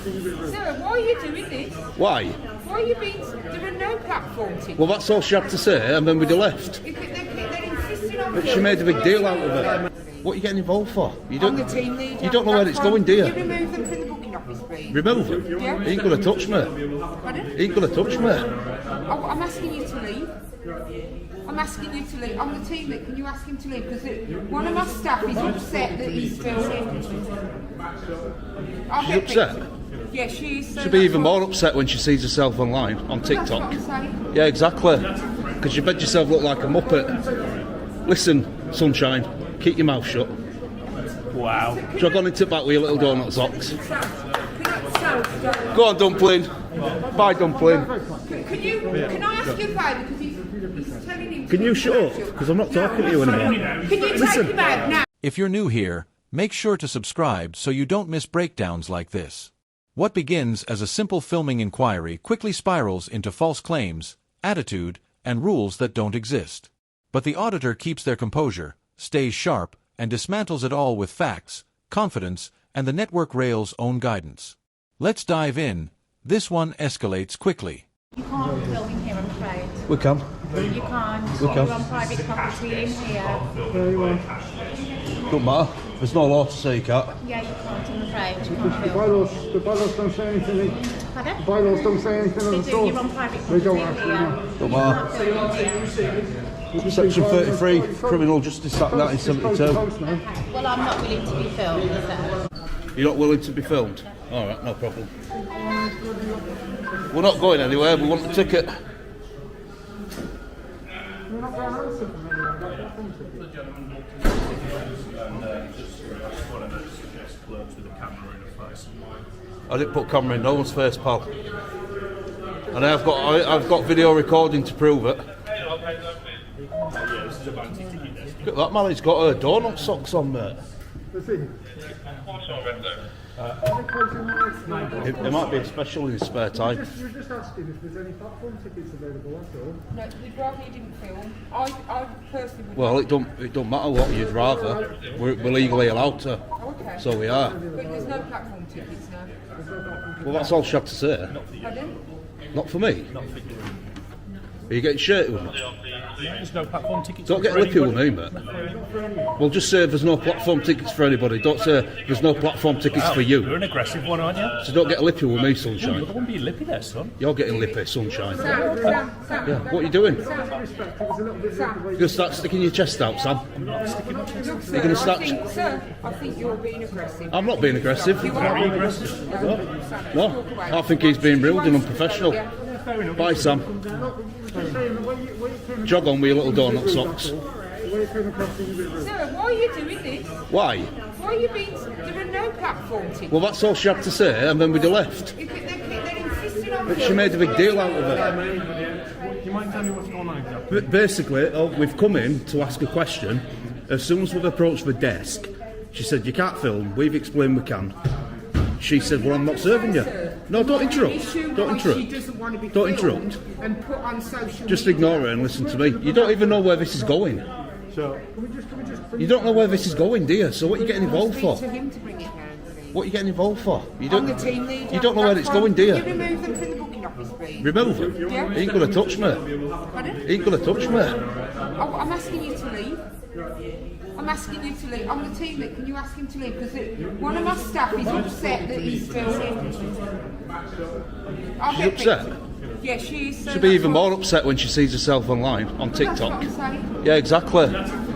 Sir, why are you doing this? Why? Why are you being... There are no platform tickets. Well, that's all she had to say, and then we'd have left. They're insisting on... But she made a big deal out of it. What are you getting involved for? You I'm the team leader. You don't know where it's going, do you? Can you remove them from the booking office, please? Remove them? Yeah. He ain't gonna touch me. Pardon? He ain't gonna touch me. Oh, I'm asking you to leave. I'm asking you to leave. I'm the team leader. Can you ask him to leave? Because one of my staff is upset that he's filming. She's upset? Yeah, she is. She'll be even more upset when she sees herself online on TikTok. That's what I'm saying. Yeah, exactly. Because you made yourself look like a muppet. Listen, sunshine, keep your mouth shut. Wow. Jog on into back with your little donut socks. Go on, Dumpling. Bye, Dumpling. Can I ask you a favour? Because he's telling him... Can you shut up? Because I'm not talking to you anymore. Can you take him out now? If you're new here, make sure to subscribe so you don't miss breakdowns like this. What begins as a simple filming inquiry quickly spirals into false claims, attitude, and rules that don't exist. But the auditor keeps their composure, stays sharp, and dismantles it all with facts, confidence, and the network rail's own guidance. Let's dive in. This one escalates quickly. You can't film in here, I'm afraid. We can. You can't. We can. You're on private property in here. Don't matter. There's no law to say you can't. Yeah, you can't, I'm afraid. You can't The film. bylaws don't say anything. Pardon? The bylaws don't say anything on They the do, store. you're on private They property don't here. actually. Don't matter. Section 33, Criminal Justice Act 1972. Well, I'm not willing to be filmed, so. You're not willing to be filmed? Alright, no problem. We're not going anywhere, we want the ticket. I didn't put camera in no one's face, pal. And I've got video recording to prove it. Look at that man, he's got donut socks on, mate. It might be a special in his spare time. You're just asking if there's any platform tickets available, that's all. No, we'd rather you didn't film. I personally would... Well, it don't matter what you'd rather. We're legally allowed to. Okay. So we are. But there's no platform tickets now. Well, that's all she had to say. Pardon? Not for me. Are you getting shirty with me? There's no platform tickets. Don't get lippy with me, mate. Well, just say there's no platform tickets for anybody. Don't say there's no platform tickets for You're you. an aggressive one, aren't you? So don't get lippy with me, I sunshine. wouldn't be lippy there, son. You're getting lippy, sunshine. Sam. Yeah, what are you doing? You're Sam. going to start sticking your chest out, Sam. Look, sir, You're gonna start- I think you're being aggressive. I'm not being aggressive. You Very are. aggressive. No, I think he's being rude and unprofessional. Yeah. Bye, Sam. Jog on with your little donut socks. Sir, why are you doing this? Why? Why are you being... There are no platform tickets. Well, that's all she had to say, and then we'd have left. They're insisting on... But she made a big deal out of it. Do you mind telling me what's going on exactly? But basically, we've come in to ask a question. As soon as we've approached the desk, she said, "You can't film." We've explained we can. She said, "Well, I'm not serving you." No, don't interrupt. Don't She interrupt. doesn't want to be Don't filmed interrupt. and put on social Just media. ignore her and listen to me. You don't even know where this is going. So, You don't know where this is going, do you? So what are you getting involved for? Speak to him to bring it down, please. What are you getting involved for? You I'm don't. the team leader. You don't know where That's it's going, do fine. you? Can you remove them from the booking office, please? Remove him. Yeah. He ain't gonna touch me. Pardon? He ain't gonna touch me. Oh, I'm asking you to leave. I'm asking you to leave. I'm the team leader. Can you ask him to leave? Because one of my staff is upset that he's filming. She's upset. Yeah, she is. She'll be even more upset when she sees herself online on TikTok. Yeah, exactly.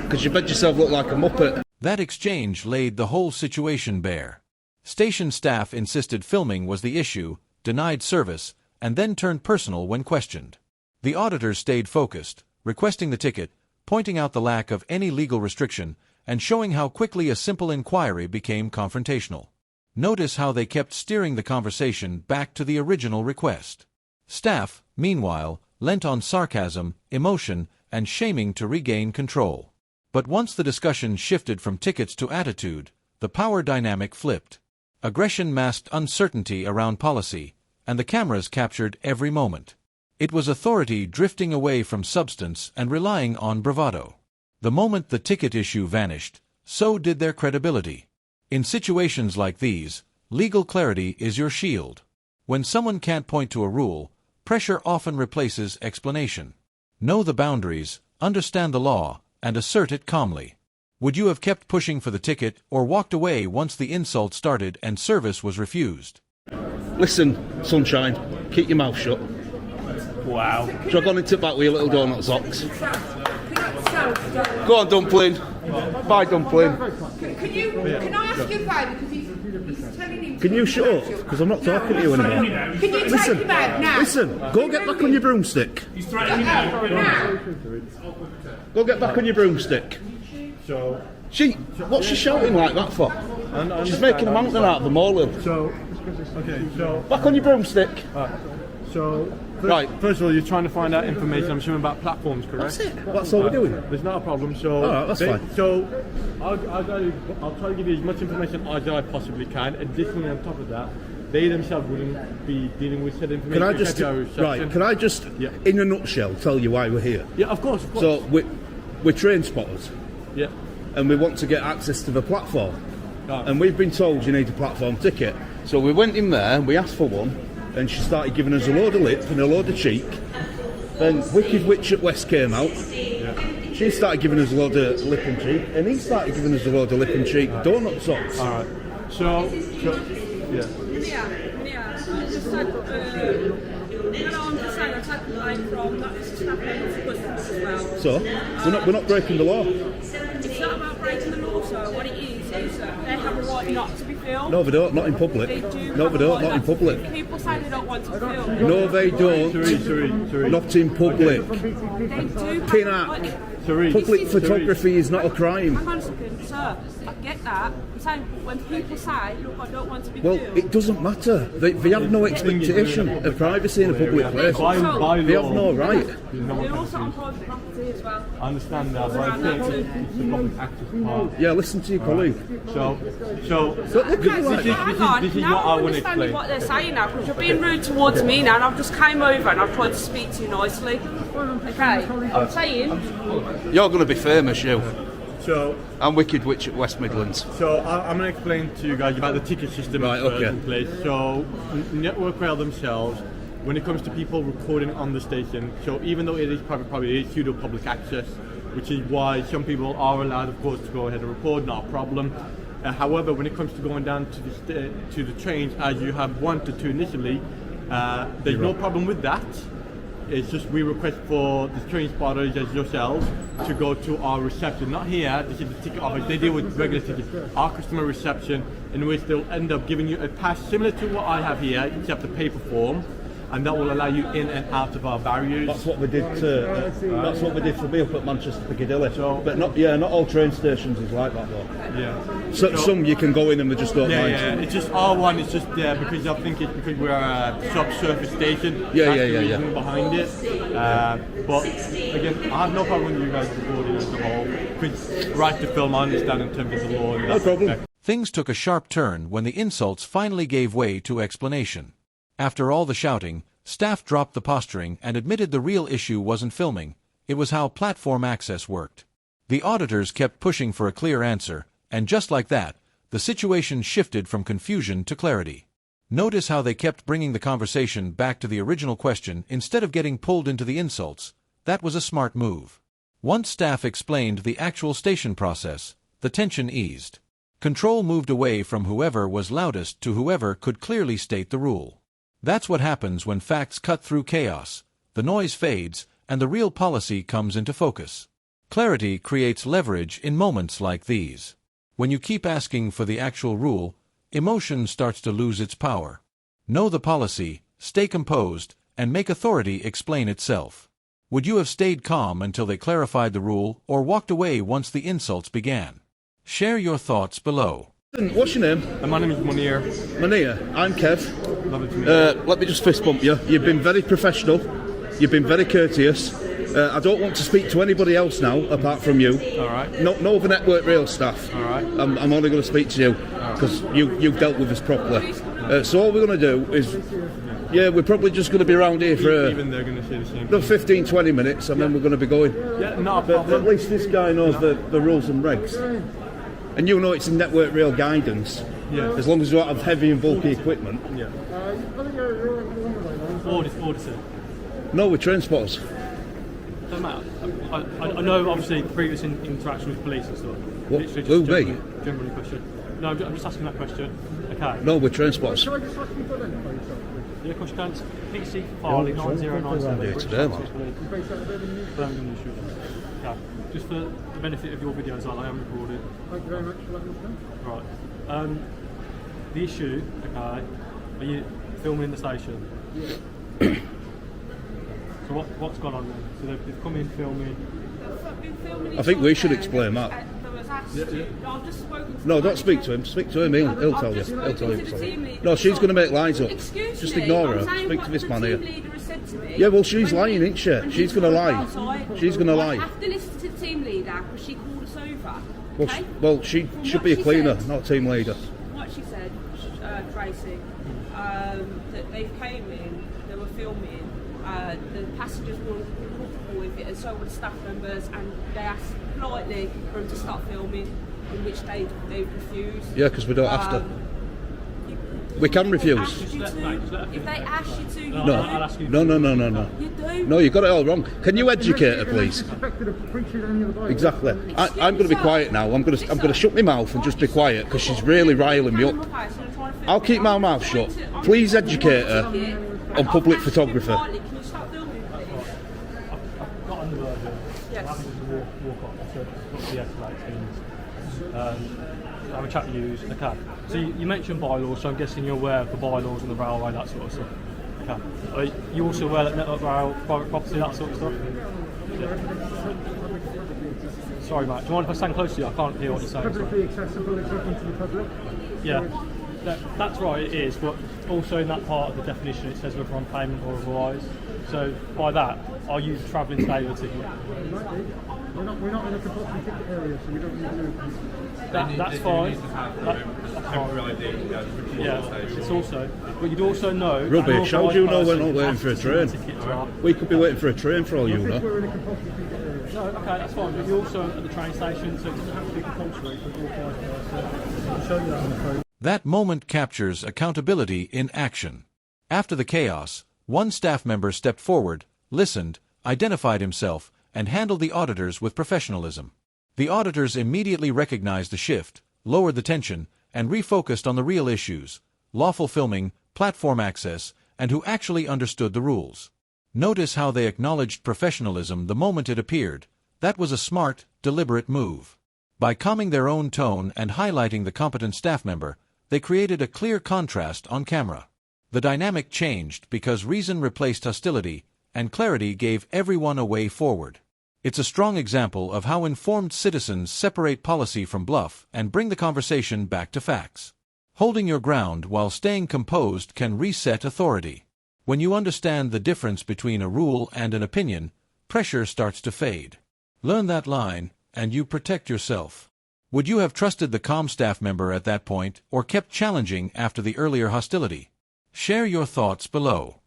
Because you made yourself look like a muppet. That exchange laid the whole situation bare. Station staff insisted filming was the issue, denied service, and then turned personal when questioned. The auditors stayed focused, requesting the ticket, pointing out the lack of any legal restriction, and showing how quickly a simple inquiry became confrontational. Notice how they kept steering the conversation back to the original request. Staff, meanwhile, lent on sarcasm, emotion, and shaming to regain control. But once the discussion shifted from tickets to attitude, the power dynamic flipped. Aggression masked uncertainty around policy, and the cameras captured every moment. It was authority drifting away from substance and relying on bravado. The moment the ticket issue vanished, so did their credibility. In situations like these, Legal clarity is your shield. When someone can't point to a rule, pressure often replaces explanation. Know the boundaries, understand the law, and assert it calmly. Would you have kept pushing for the ticket or walked away once the insult started and service was refused? Listen, sunshine, keep your mouth shut. Wow. Jog on into the back with your little donut socks. Go on, Dumpling. Bye, Dumpling. Can I ask you a favour? Because he's telling him. Can you shut up? Because I'm not talking to you anymore. Can you take him out now? Listen, go get back on your broomstick. He's threatening me now. Go get back on your broomstick. So, What's she shouting like that for? She's making a mountain out of the molehill. so Back on your broomstick. First of all, you're trying to find out information, I'm assuming, about platforms, correct? That's it. That's all we're doing. There's not a problem. So, Alright, that's fine. So, I'll try to give you as much information as I possibly can. Additionally, on top of that, they themselves wouldn't be dealing with said information. Can I just, in a nutshell, tell you why we're here? Yeah, of course. So, we're train spotters. Yeah. And we want to get access to the platform. Right. And we've been told you need a platform ticket. So we went in there, we asked for one, and she started giving us a load of lip and a load of cheek. Then Wicked Witch at West came out. Yeah. She started giving us a load of lip and cheek, and he started giving us a load of lip and cheek. Donut socks. Alright. So, yeah. Just said, I'm just saying, I take the line from that is staff member for customers as well. So we're not breaking the law. It's not about breaking the law, sir. What it is that they have a right not to be filmed. No, they don't. Not in public. They do. No, they don't. Not in public. People say they don't want to be filmed. No, they don't. Sorry. Not in public. They do. Pin up. Public photography is not a crime. Hang on a second, sir. I get that. I'm saying when people say, look, I don't want to be Well, filmed. it doesn't matter. They have no expectation of privacy in a public place. By They have law. no right. They're also on private property as well. I understand that, but I think it's the public access part. Yeah, listen to your colleague. So Look at it like that. Hang on, this is now what I I'm want to understanding explain. what they're saying now, because you're being rude towards me now, and I've just came over and I've tried to speak to you nicely. Okay, I'm saying... You're going to be famous, you. So I'm Wicked Witch at West Midlands. I'm going to explain to you guys about the ticket system Right, that's okay. in place. So Network Rail themselves, when it comes to people recording on the station, so even though it is private property, it is pseudo public access, which is why some people are allowed, of course, to go ahead and record, not a problem. However, when it comes to going down to the trains, as you have wanted to initially, there's no problem with that. It's just we request for the train spotters as yourselves to go to our reception, not here, this is the ticket office, they deal with regular tickets, our customer reception, in which they'll end up giving you a pass similar to what I have here, except a paper form, and that will allow you in and out of our barriers. That's what we did. That's what we did for me up at Manchester Piccadilly. But not all train stations is like that though. Yeah. So, some you can go in and they just don't mind. Yeah. It's just R1. It's just there because I think it's because we're a subsurface station. Yeah. That's the reason behind it. But again, I have no problem with you guys recording as a whole. Because right to film, I understand in terms of the law. No problem. Things took a sharp turn when the insults finally gave way to explanation. After all the shouting, staff dropped the posturing and admitted the real issue wasn't filming, it was how platform access worked. The auditors kept pushing for a clear answer, and just like that, the situation shifted from confusion to clarity. Notice how they kept bringing the conversation back to the original question instead of getting pulled into the insults. That was a smart move. Once staff explained the actual station process, the tension eased. Control moved away from whoever was loudest to whoever could clearly state the rule. That's what happens when facts cut through chaos, the noise fades, and the real policy comes into focus. Clarity creates leverage in moments like these. When you keep asking for the actual rule, emotion starts to lose its power. Know the policy, stay composed, and make authority explain itself. Would you have stayed calm until they clarified the rule, or walked away once the insults began? Share your thoughts below. What's your name? My name is Munir. Munir. I'm Kev. Lovely to meet you. Let me just fist bump you. You've been very professional. You've been very courteous. I don't want to speak to anybody else now apart from you. All right. No of the Network Rail staff. All right. I'm only going to speak to you because you've dealt with us properly. So all we're going to do is, we're probably just going to be around here for Even they're going to say the same thing. 15, 20 minutes and then we're going to be going. Yeah, not a But problem. at least this guy knows the rules and regs. And you know it's in Network Rail guidance Yeah. As long as you don't have heavy and bulky equipment. Yeah. Auditor. No, we're train spotters. Doesn't matter. I know, obviously, previous interaction with police and stuff. What? Literally Who, just me? generally question. No, I'm just asking that question. Okay. No, we're train spotters. Yeah, of course you can. It's PC Farley 9097. Yeah, today, man. Okay. Just for the benefit of your videos, I am recording. Thank you very much for letting us know. Right. The issue, okay, are you filming in the station? Yeah. So what's gone on then? So they've come in filming. I think we should explain that. No, don't speak to him. Speak to him. He'll tell you. He'll tell you. No, she's going to make lies up. Just ignore her. Speak to this man here. Yeah, well, she's lying, isn't she? She's going to lie. She's going to lie. I have to listen to the team leader because she called us over. Well, she should be a cleaner, not a team leader. What she said, Tracy, that they came in, they were filming, the passengers weren't comfortable with it, and so were the staff members, and they asked politely for them to start filming, in which they refused. Yeah, because we don't have to. We can refuse. If they ask you to, you No, don't. no. You do. No, you got it all wrong. Can you educate her, please? Exactly. I'm going to be quiet now. I'm going to shut my mouth and just be quiet because she's really riling me up. I'll keep my mouth shut. Please educate her on public photography. Can you stop filming, please? I've got on the version. Yes. I'm happy to walk off. So not the escalates things. Have a chat with you. Okay. So you mentioned bylaws, so I'm guessing you're aware of the bylaws and the railway, that sort of stuff. Okay. Are you also aware that network rail, private property, that sort of stuff? Yeah. Sorry, mate. Do you mind if I stand close to you? I can't hear what you're saying. Publicly accessible, it's open to the public. Yeah. That's right, it is, but also in that part of the definition it says whether on payment or otherwise. So by that, are you travelling today with a ticket? We're not in a compulsory ticket area, so we don't need to. That's fine. That's fine. Yeah, it's also. But you'd also know. Rubbish. How do you know we're not waiting for a train? We could be waiting for a train for all you know. We're in a compulsory ticket area. No, okay, that's fine. But you're also at the train station, so it doesn't have to be compulsory for an authorised person. I'll show you that on the phone. That moment captures accountability in action. After the chaos, one staff member stepped forward, listened, identified himself, and handled the auditors with professionalism. The auditors immediately recognized the shift, lowered the tension, and refocused on the real issues: lawful filming, platform access, and who actually understood the rules. Notice how they acknowledged professionalism the moment it appeared. That was a smart, deliberate move. By calming their own tone and highlighting the competent staff member, they created a clear contrast on camera. The dynamic changed because reason replaced hostility, and clarity gave everyone a way forward. It's a strong example of how informed citizens separate policy from bluff and bring the conversation back to facts. Holding your ground while staying composed can reset authority. When you understand the difference between a rule and an opinion, pressure starts to fade. Learn that line, and you protect yourself. Would you have trusted the calm staff member at that point, or kept challenging after the earlier hostility? Share your thoughts below.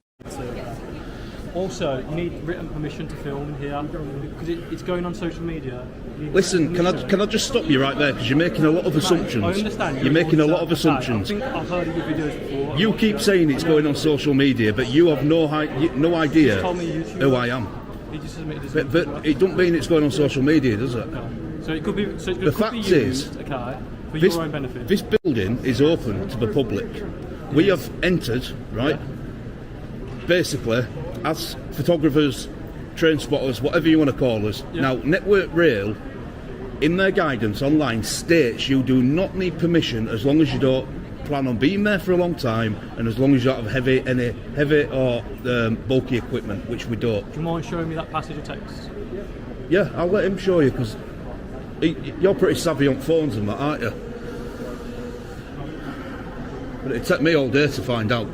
Also, you need written permission to film in here because it's going on social media. Listen, can I just stop you right there because you're making a lot of assumptions. I understand. You're making a lot of assumptions. I think I've heard of your videos before. You keep saying it's going on social media, but you have no idea told me YouTube. who I am. He just submitted his But it don't mean it's going on social media, does it? So it could be. So it The could fact be is, used, okay, for your own benefit. This building is open to the public. We have entered, right? Basically, as photographers, train spotters, whatever you want to call us. Yeah. Now, Network Rail, in their guidance online, states you do not need permission as long as you don't plan on being there for a long time, and as long as you don't have any heavy or bulky equipment, which we don't. Do you mind showing me that passage of text? Yeah, I'll let him show you because you're pretty savvy on phones and that, aren't you? But it'd take me all day to find out.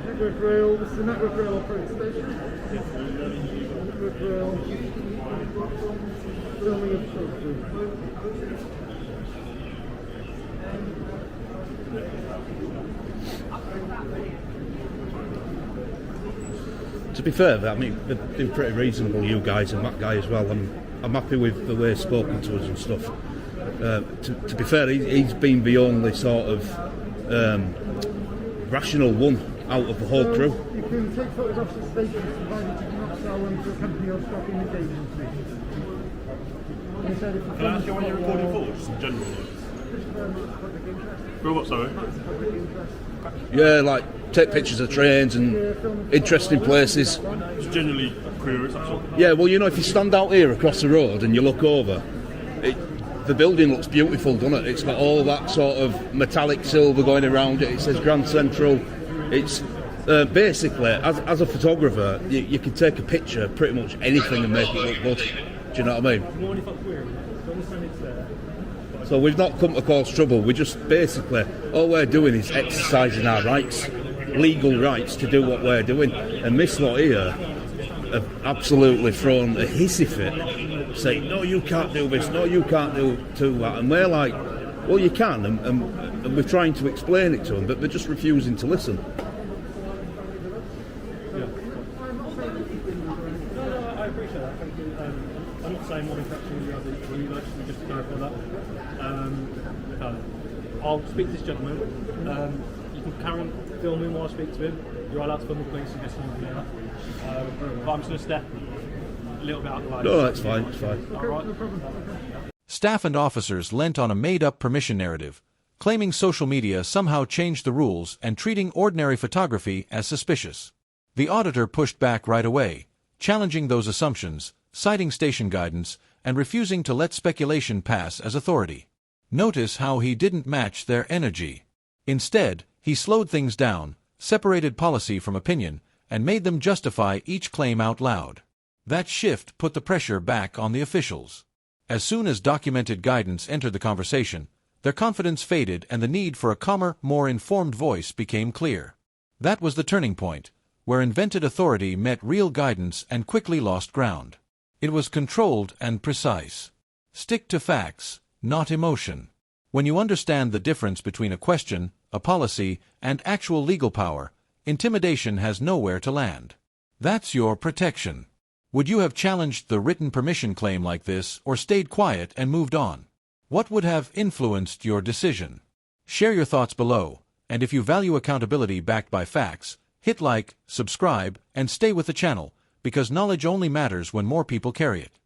Network Rail, this is the Network Rail operating station. Network Rail, filming of photography. To be fair, I mean, they've been pretty reasonable, you guys and that guy as well. I'm happy with the way he's spoken to us and stuff. To be fair, he's been the only sort of rational one out of the whole crew. You can take photographs of stations provided you do not sell them to a company or stock in the gaming space. He said if you Can I ask you what you're recording for? Just in general? For what, sorry? Yeah, like take pictures of trains and interesting places. It's generally curious, that's all. Yeah, well, you know, if you stand out here across the road and you look over, the building looks beautiful, doesn't it? It's got all that sort of metallic silver going around it. It says Grand Central. It's basically, as a photographer, you can take a picture of pretty much anything and make it look good. Do you know what I mean? So we've not come to cause trouble. We just basically, all we're doing is exercising our rights, legal rights to do what we're doing. And this lot here have absolutely thrown a hissy fit, saying, no, you can't do this, no, you can't do that. And we're like, well, you can, and we're trying to explain it to them, but they're just refusing to listen. I appreciate that, thank you. I'm not saying what infraction you have the legal, just to clarify that. I'll speak to this gentleman. You can carry on filming while I speak to him. You're allowed to film the police, I guess you can do that. But I'm just going to step a little bit out of the way. No, that's fine, it's fine. All right. Staff and officers lent on a made-up permission narrative, claiming social media somehow changed the rules and treating ordinary photography as suspicious. The auditor pushed back right away, challenging those assumptions, citing station guidance, and refusing to let speculation pass as authority. Notice how he didn't match their energy. Instead, he slowed things down, separated policy from opinion, and made them justify each claim out loud. That shift put the pressure back on the officials. As soon as documented guidance entered the conversation, their confidence faded and the need for a calmer, more informed voice became clear. That was the turning point, where invented authority met real guidance and quickly lost ground. It was controlled and precise. Stick to facts, not emotion. When you understand the difference between a question, a policy, and actual legal power, intimidation has nowhere to land. That's your protection. Would you have challenged the written permission claim like this or stayed quiet and moved on? What would have influenced your decision? Share your thoughts below, and if you value accountability backed by facts, hit like, subscribe, and stay with the channel, because knowledge only matters when more people carry it.